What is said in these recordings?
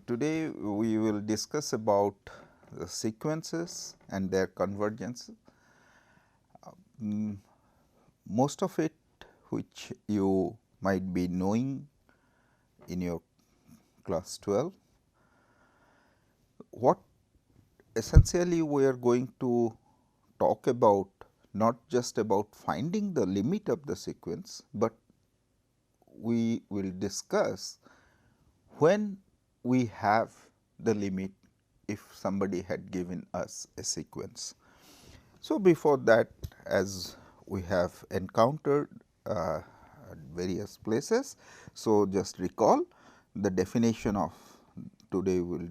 Today we will discuss about the sequences and their convergence. Most of it which you might be knowing in your class 12. What essentially we are going to talk about, not just about finding the limit of the sequence, but we will discuss when we have the limit if somebody had given us a sequence. So, before that, as we have encountered at various places, so just recall the definition of today will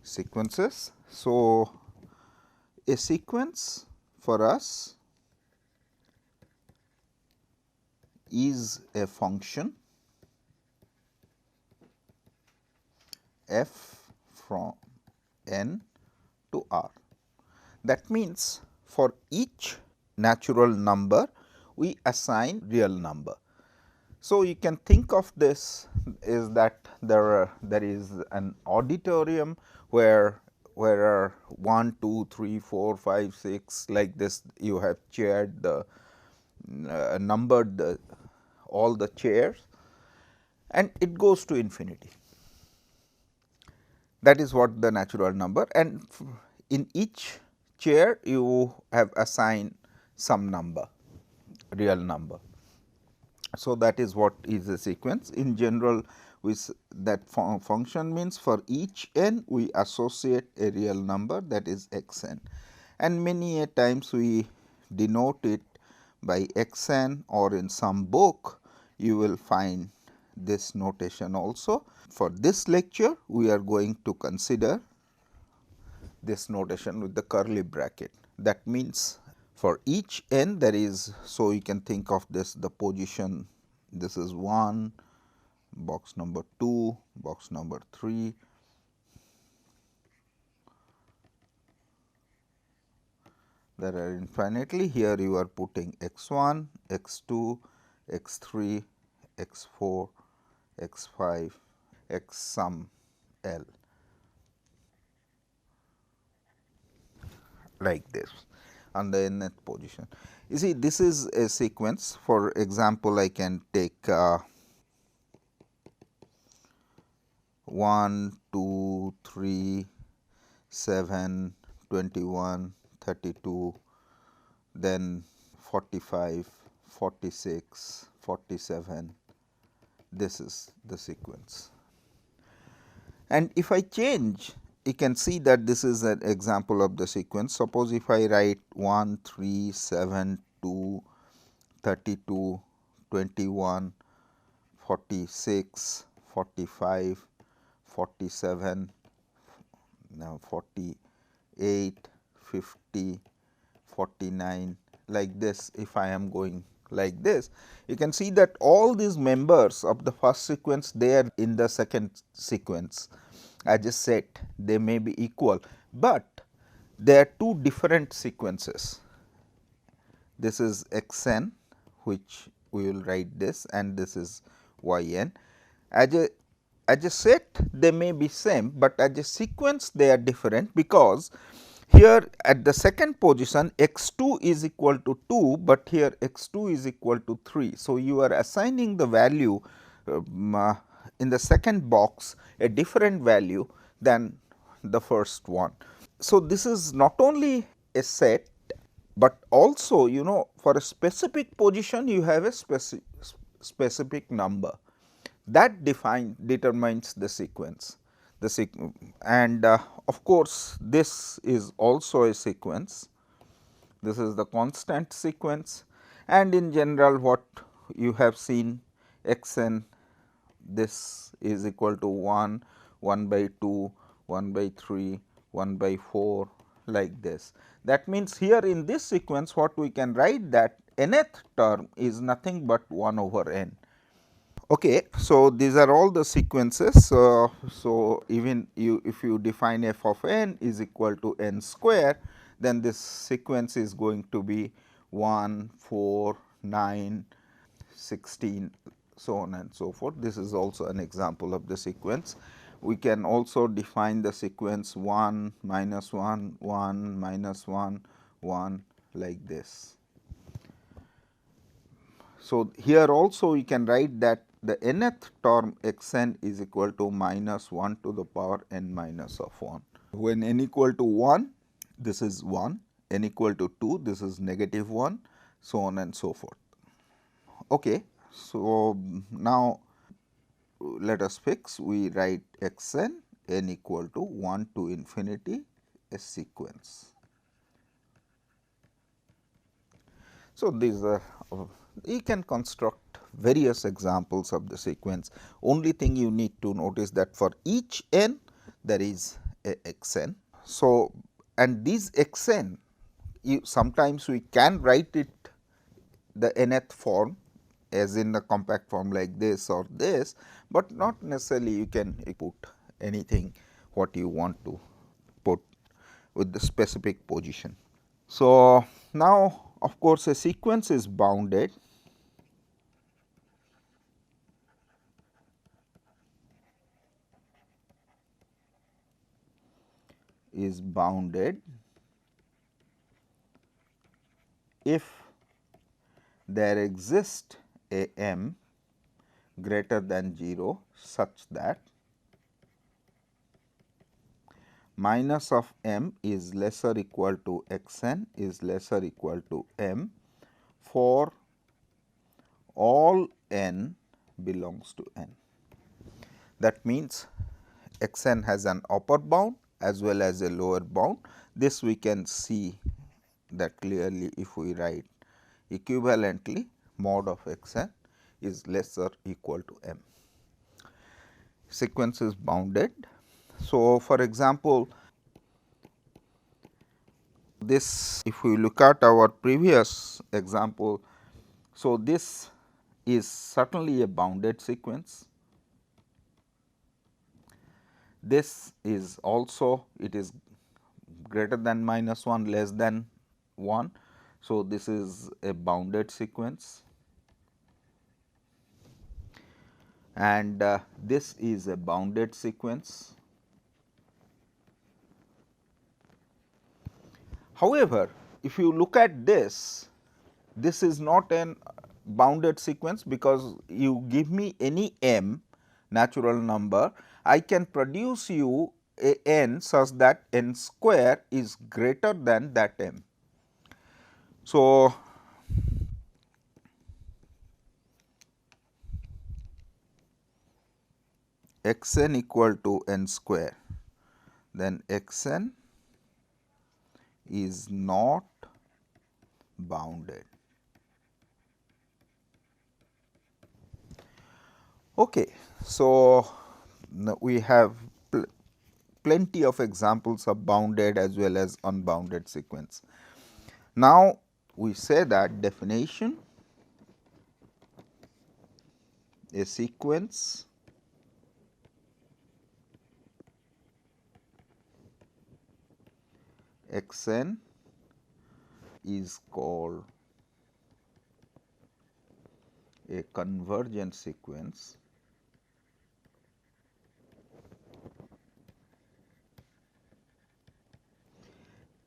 sequences. So, a sequence for us is a function f from n to r. That means, for each natural number we assign real number. So, you can think of this is that there is an auditorium where are 1, 2, 3, 4, 5, 6 like this, you have chaired the numbered all the chairs and it goes to infinity. That is what the natural number, and in each chair you have assigned some number, real number. So, that is what is a sequence. In general, that function means for each n we associate a real number, that is x n, and many a times we denote it by x n, or in some book you will find this notation also. For this lecture we are going to consider this notation with the curly bracket. That means, for each n there is, so you can think of this the position, this is 1, box number 2, box number 3, there are infinitely, here you are putting x 1, x 2, x 3, x 4, x 5, x sum l like this on the nth position. You see, this is a sequence. For example, I can take 1, 2, 3, 7, 21, 32, then 45, 46, 47. This is the sequence. And if I change, you can see that this is an example of the sequence. Suppose if I write 1, 3, 7, 2, 32, 21, 46, 45, 47, now 48, 50, 49 like this. If I am going like this, you can see that all these members of the first sequence, they are in the second sequence as a set, they may be equal, but they are two different sequences. This is x n, which we will write this, and this is y n. As a set they may be same, but as a sequence they are different, because here at the second position x 2 is equal to 2, but here x 2 is equal to 3. So, you are assigning the value in the second box a different value than the first one. So, this is not only a set, but also for a specific position you have a specific number that determines the sequence. And of course, this is also a sequence. This is the constant sequence, and in general what you have seen x n, this is equal to 1, 1 by 2, 1 by 3, 1 by 4 like this. That means, here in this sequence what we can write, that nth term is nothing but 1 over n. Okay, so these are all the sequences. So, even if you define f of n is equal to n square, then this sequence is going to be 1, 4, 9, 16 so on and so forth. This is also an example of the sequence. We can also define the sequence 1 minus 1 1 minus 1 1 like this. So, here also we can write that the nth term x n is equal to minus 1 to the power n minus of 1. When n equal to 1, this is 1, n equal to 2, this is negative 1, so on and so forth. Okay. So, now let us fix, we write x n, n equal to 1 to infinity, a sequence. So, these are you can construct various examples of the sequence. Only thing you need to notice that for each n there is a x n. So, and these x n sometimes we can write it the nth form as in the compact form like this or this, but not necessarily you can put anything what you want to put with the specific position. So, now of course, a sequence is bounded if there exists a m greater than 0 such that minus of m is lesser equal to x n is lesser equal to m for all n belongs to n. That means, x n has an upper bound as well as a lower bound. This we can see that clearly if we write equivalently mod of x n is lesser equal to m. Sequence is bounded. So, for example, this if we look at our previous example. So, this is certainly a bounded sequence. This is also it is greater than minus 1 less than 1. So, this is a bounded sequence and this is a bounded sequence. However, if you look at this, this is not an bounded sequence because you give me any m natural number, I can produce you a n such that n square is greater than that m. So, x n equal to n square, then x n is not bounded. Okay. So, we have plenty of examples of bounded as well as unbounded sequence. Now, we say that definition, a sequence x n is called a convergent sequence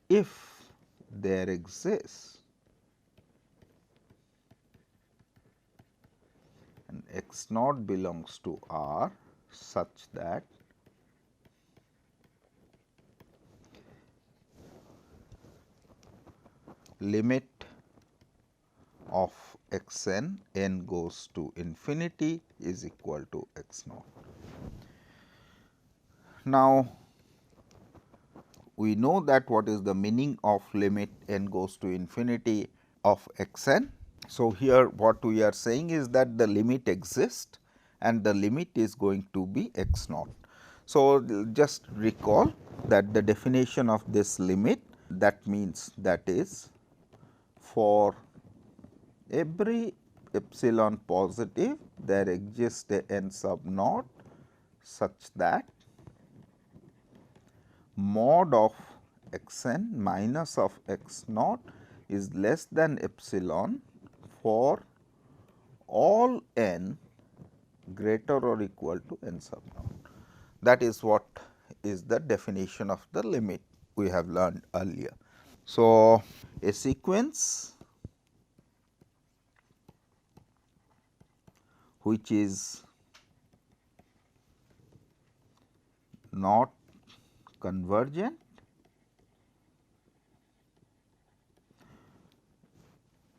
if there exists and x naught belongs to R such that limit of x n, n goes to infinity is equal to x naught. Now, we know that what is the meaning of limit n goes to infinity of x n. So, here what we are saying is that the limit exists and the limit is going to be x naught. So, just recall that the definition of this limit, that means that is for every epsilon positive there exists a n sub naught such that mod of x n minus of x naught is less than epsilon for all n greater or equal to n sub naught. That is what is the definition of the limit we have learned earlier. So, a sequence which is not convergent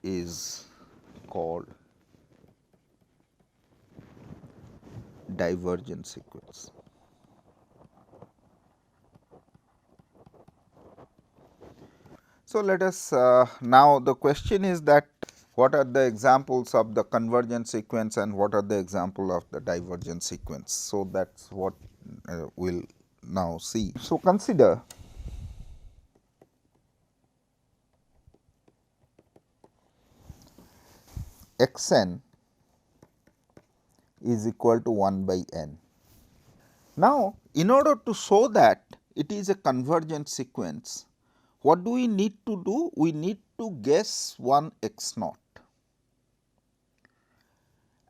is called divergent sequence. So, let us now the question is that what are the examples of the convergent sequence and what are the example of the divergent sequence. So, that is what we will now see. So, consider x n is equal to 1 by n. Now, in order to show that it is a convergent sequence, what do we need to do? We need to guess one x naught,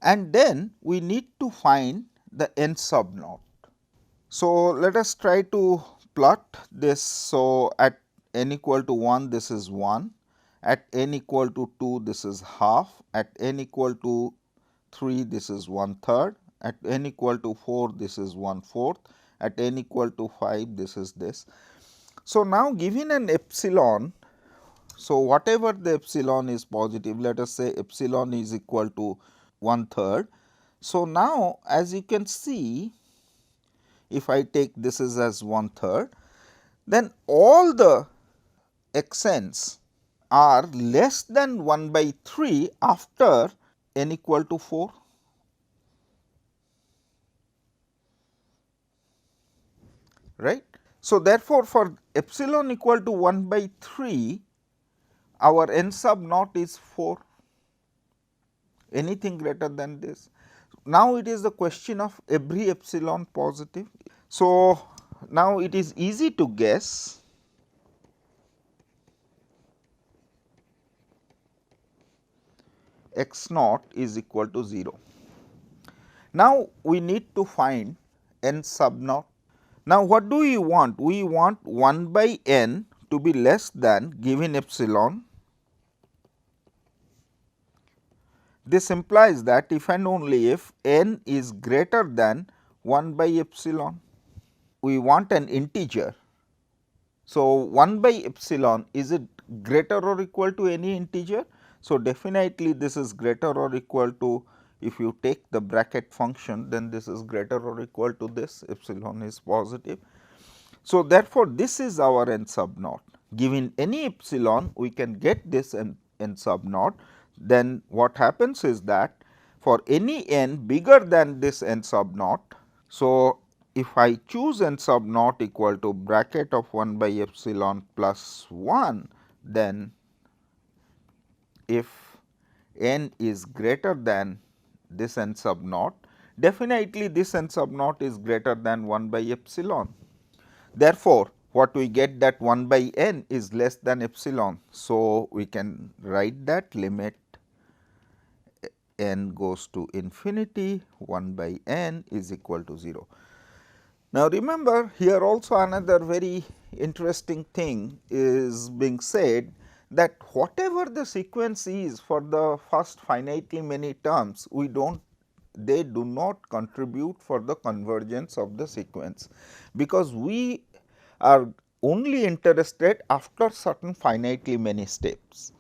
and then we need to find the n sub naught. So, let us try to plot this. So, at n equal to 1 this is 1, at n equal to 2 this is half, at n equal to 3 this is 1/3, at n equal to 4 this is 1/4, at n equal to 5 this is this. So, now given an epsilon, so whatever the epsilon is positive, let us say epsilon is equal to 1/3. So, now as you can see, if I take this is as 1/3, then all the x n's are less than 1 by 3 after n equal to 4. Right. So, therefore, for epsilon equal to 1 by 3, our n sub naught is 4, anything greater than this. Now, it is the question of every epsilon positive. So, now it is easy to guess x naught is equal to 0. Now, we need to find n sub naught. Now, what do we want? We want 1 by n to be less than given epsilon. This implies that if and only if n is greater than 1 by epsilon, we want an integer. So, 1 by epsilon, is it greater or equal to any integer? So, definitely this is greater or equal to, if you take the bracket function, then this is greater or equal to this, epsilon is positive. So, therefore, this is our n sub naught. Given any epsilon, we can get this n sub naught. Then what happens is that for any n bigger than this n sub naught, so if I choose n sub naught equal to bracket of 1 by epsilon plus 1, then if n is greater than this n sub naught, definitely this n sub naught is greater than 1 by epsilon. Therefore, what we get that 1 by n is less than epsilon. So, we can write that limit n goes to infinity, 1 by n is equal to 0. Now, remember here also another very interesting thing is being said, that whatever the sequence is for the first finitely many terms, they do not contribute for the convergence of the sequence, because we are only interested after certain finitely many steps.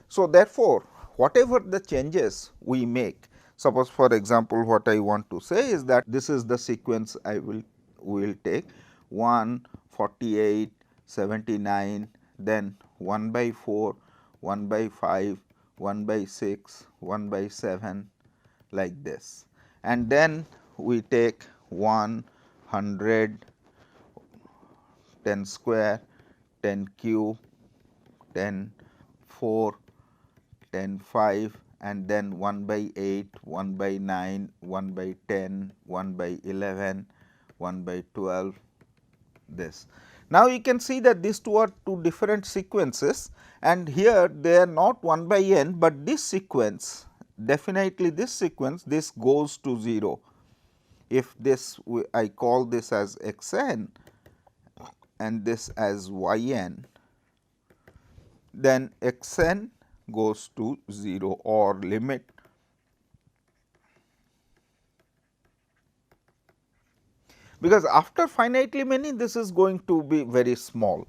So, therefore, whatever the changes we make, suppose for example, what I want to say is that this is the sequence I will take 1, 48, 79, then 1 by 4, 1 by 5, 1 by 6, 1 by 7 like this, and then we take 1, 100, 10 square, 10 cube, 10 4, 10 5, and then 1 by 8, 1 by 9, 1 by 10, 1 by 11, 1 by 12 this. Now, you can see that these two are two different sequences, and here they are not 1 by n, but this sequence, definitely this sequence, this goes to 0. if this I call this as x n and this as y n, then x n goes to 0 or limit because after finitely many this is going to be very small.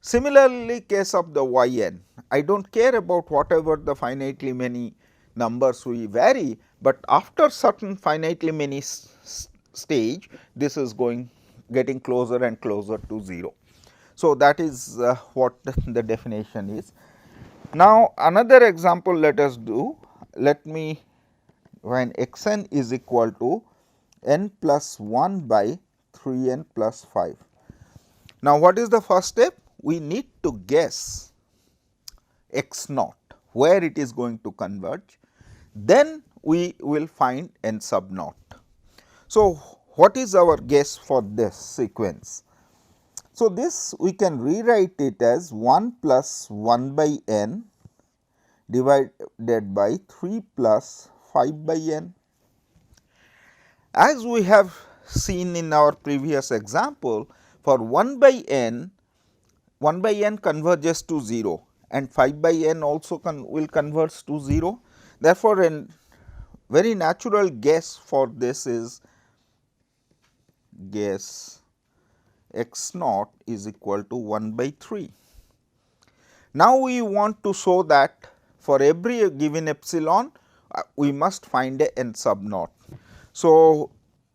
Similarly, case of the y n, I do not care about whatever the finitely many numbers we vary, but after certain finitely many stage this is getting closer and closer to 0. So, that is what the definition is. Now, another example let us do, let me when x n is equal to n plus 1 by 3 n plus 5. Now, what is the first step? We need to guess x naught, where it is going to converge, then we will find n sub naught. So, what is our guess for this sequence? So, this we can rewrite it as 1 plus 1 by n divided by 3 plus 5 by n. As we have seen in our previous example, for 1 by n converges to 0 and 5 by n also will converge to 0. Therefore, a very natural guess for this is guess x naught is equal to 1 by 3. Now, we want to show that for every given epsilon we must find a n sub naught. So,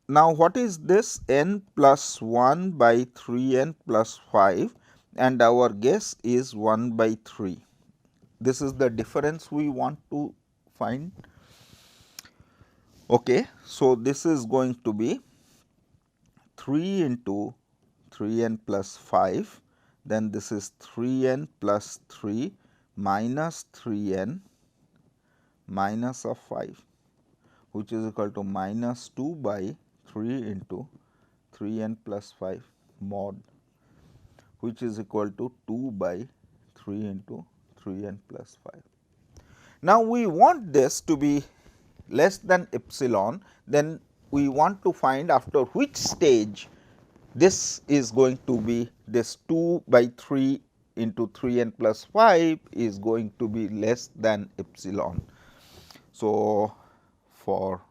now what is this n plus 1 by 3 n plus 5 and our guess is 1 by 3. This is the difference we want to find. Okay. So, this is going to be 3 into 3 n plus 5, then this is 3 n plus 3 minus 3 n minus of 5, which is equal to minus 2 by 3 into 3 n plus 5 mod, which is equal to 2 by 3 into 3 n plus 5. Now, we want this to be less than epsilon, then we want to find after which stage this is going to be, this 2 by 3 into 3 n plus 5 is going to be less than epsilon. So, for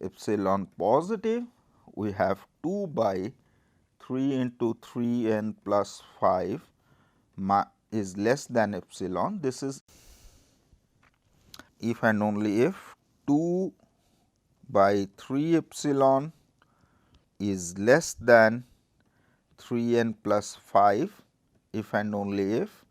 epsilon positive we have 2 by 3 into 3 n plus 5 is less than epsilon. This is if and only if 2 by 3 epsilon is less than 3 n plus 5, if and only if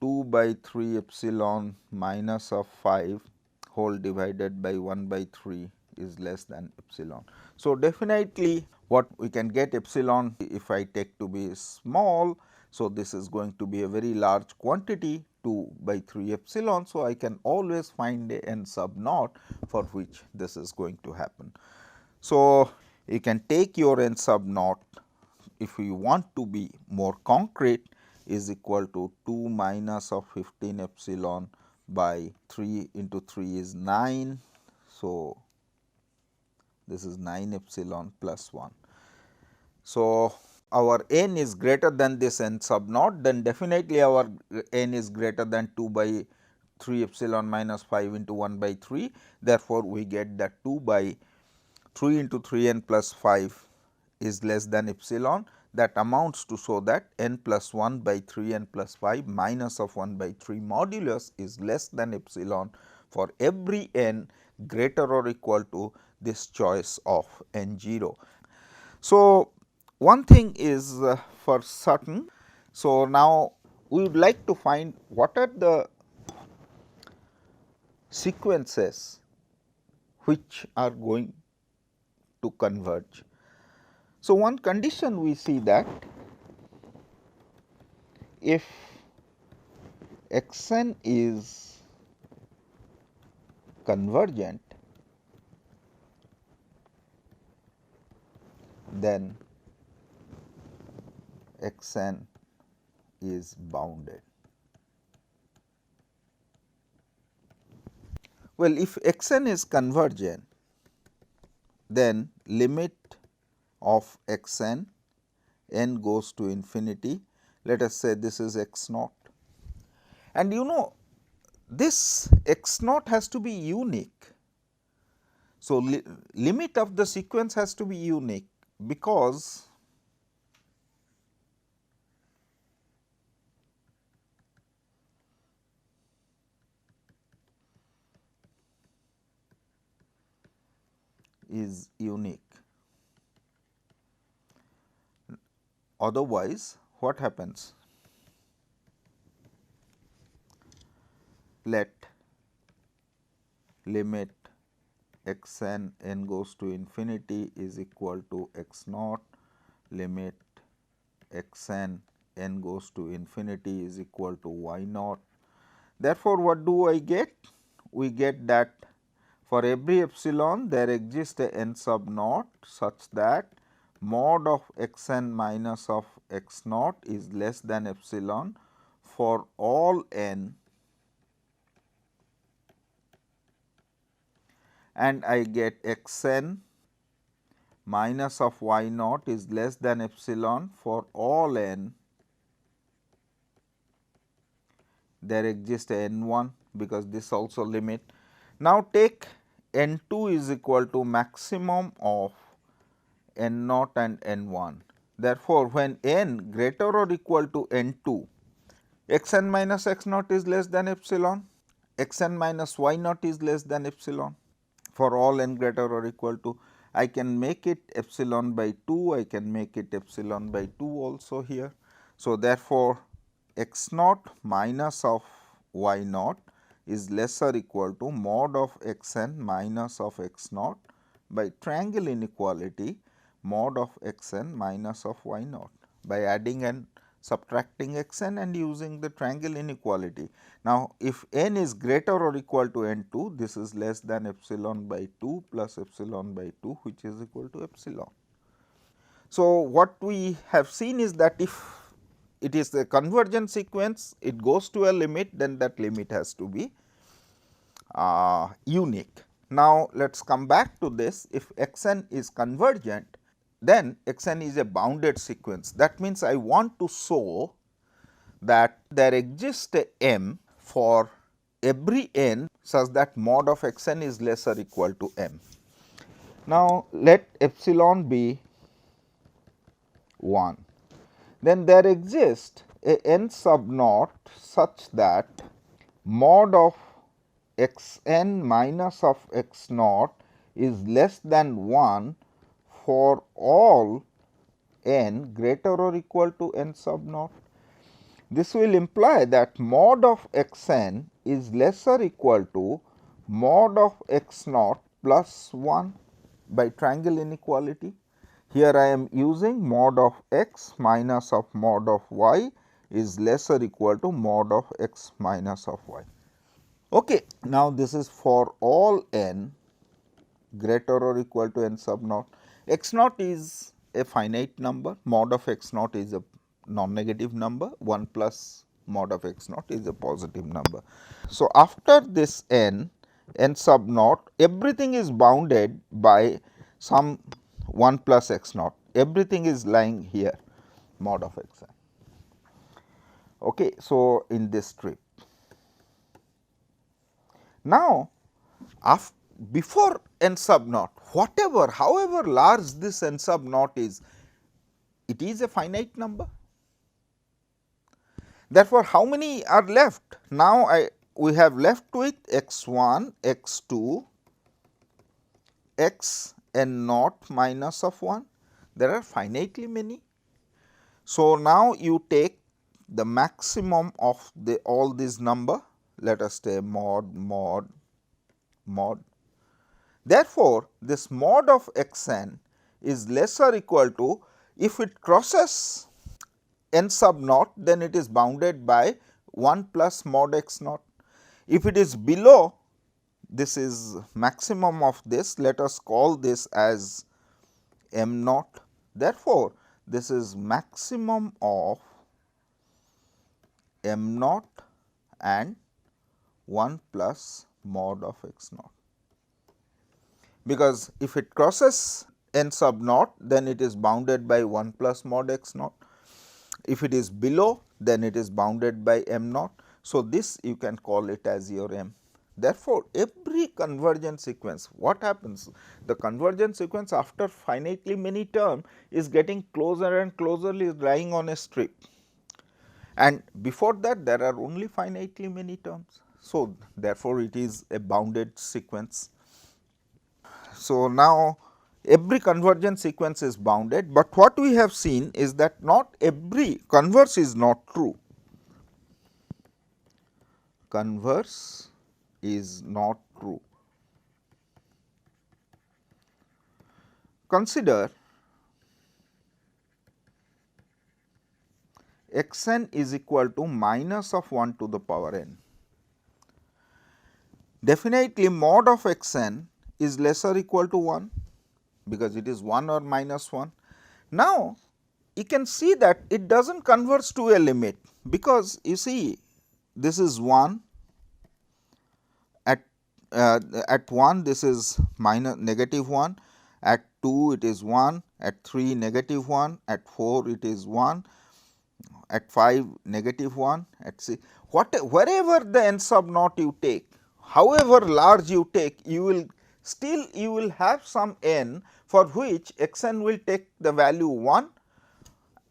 2 by 3 epsilon minus of 5 whole divided by 1 by 3 is less than epsilon. So, definitely what we can get epsilon if I take to be small. So, this is going to be a very large quantity 2 by 3 epsilon. So, I can always find a n sub naught for which this is going to happen. So, you can take your n sub naught if you want to be more concrete is equal to 2 minus of 15 epsilon by 3 into 3 is 9. So, this is 9 epsilon plus 1. So, our n is greater than this n sub naught, then definitely our n is greater than 2 by 3 epsilon minus 5 into 1 by 3. Therefore, we get that 2 by 3 into 3 n plus 5 is less than epsilon. That amounts to show that n plus 1 by 3 n plus 5 minus of 1 by 3 modulus is less than epsilon for every n greater or equal to this choice of n 0. So, one thing is for certain. So, now we would like to find what are the sequences which are going to converge. So, one condition we see that if x n is convergent, then x n is bounded. Well, if x n is convergent, then limit of x n goes to infinity. Let us say this is x naught, and you know this x naught has to be unique. So, limit of the sequence has to be unique, because is unique. Otherwise, what happens? Let limit x n goes to infinity is equal to x naught, limit x n goes to infinity is equal to y naught. Therefore, what do I get? We get that for every epsilon there exists a n sub naught such that mod of x n minus of x naught is less than epsilon for all n, and I get x n minus of y naught is less than epsilon for all n. There exists a n 1 because this also limit. Now, take n 2 is equal to maximum of n naught and n 1. Therefore, when n greater or equal to n 2, x n minus x naught is less than epsilon, x n minus y naught is less than epsilon. For all n greater or equal to, I can make it epsilon by 2, I can make it epsilon by 2 also here. So, therefore, x naught minus of y naught is less or equal to mod of x n minus of x naught by triangle inequality mod of x n minus of y naught by adding and subtracting x n and using the triangle inequality. Now, if n is greater or equal to n 2, this is less than epsilon by 2 plus epsilon by 2, which is equal to epsilon. So, what we have seen is that if it is a convergent sequence, it goes to a limit, then that limit has to be unique. Now, let us come back to this. If x n is convergent, then x n is a bounded sequence. That means, I want to show that there exists a m for every n such that mod of x n is less or equal to m. Now, let epsilon be 1. Then there exists a n sub naught such that mod of x n minus of x naught is less than 1 for all n greater or equal to n sub naught. This will imply that mod of x n is less or equal to mod of x naught plus 1 by triangle inequality. Here I am using mod of x minus of mod of y is less or equal to mod of x minus of y. Okay. Now, this is for all n greater or equal to n sub naught. X naught is a finite number, mod of x naught is a non-negative number, 1 plus mod of x naught is a positive number. So, after this n sub naught, everything is bounded by some 1 plus x naught, everything is lying here mod of x n. Okay. So, in this strip. Now, before n sub naught, whatever, however large this n sub naught is, it is a finite number. Therefore, how many are left? Now, we have left with x 1, x 2, x n naught minus of 1. There are finitely many. So, now you take the maximum of all these number, let us say mod, mod, mod. Therefore, this mod of x n is less or equal to, if it crosses n sub naught, then it is bounded by 1 plus mod x naught. If it is below, this is maximum of this, let us call this as m naught. Therefore, this is maximum of m naught and 1 plus mod of x naught. because if it crosses n sub naught, then it is bounded by 1 plus mod x naught. If it is below, then it is bounded by m naught. So, this you can call it as your m. Therefore, every convergent sequence, what happens? The convergent sequence after finitely many term is getting closer and closer, is lying on a strip, and before that there are only finitely many terms. So, therefore, it is a bounded sequence. So, now every convergent sequence is bounded, but what we have seen is that not every converse is not true. Converse is not true. Consider x n is equal to minus of 1 to the power n. Definitely mod of x n is less or equal to 1, because it is 1 or minus 1. Now, you can see that it does not converge to a limit, because you see this is 1, at 1 this is minus negative 1, at 2 it is 1, at 3 negative 1, at 4 it is 1, at 5 negative 1, at 6, wherever the n sub naught you take, however large you take, you will have some n for which x n will take the value 1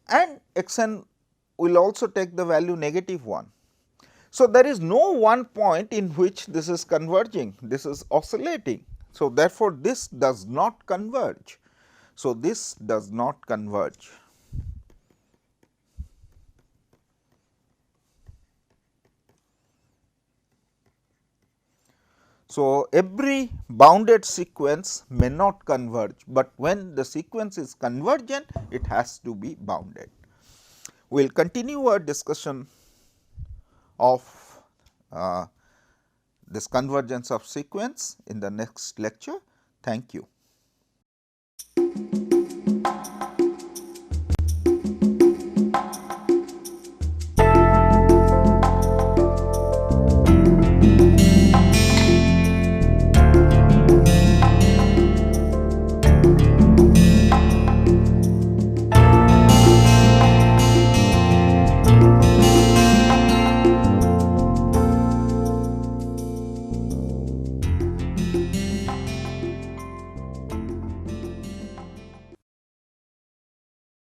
and x n will also take the value negative 1. So, there is no one point in which this is converging, this is oscillating. So, therefore, this does not converge. So, this does not converge. So, every bounded sequence may not converge, but when the sequence is convergent, it has to be bounded. We will continue our discussion of this convergence of sequence in the next lecture. Thank you.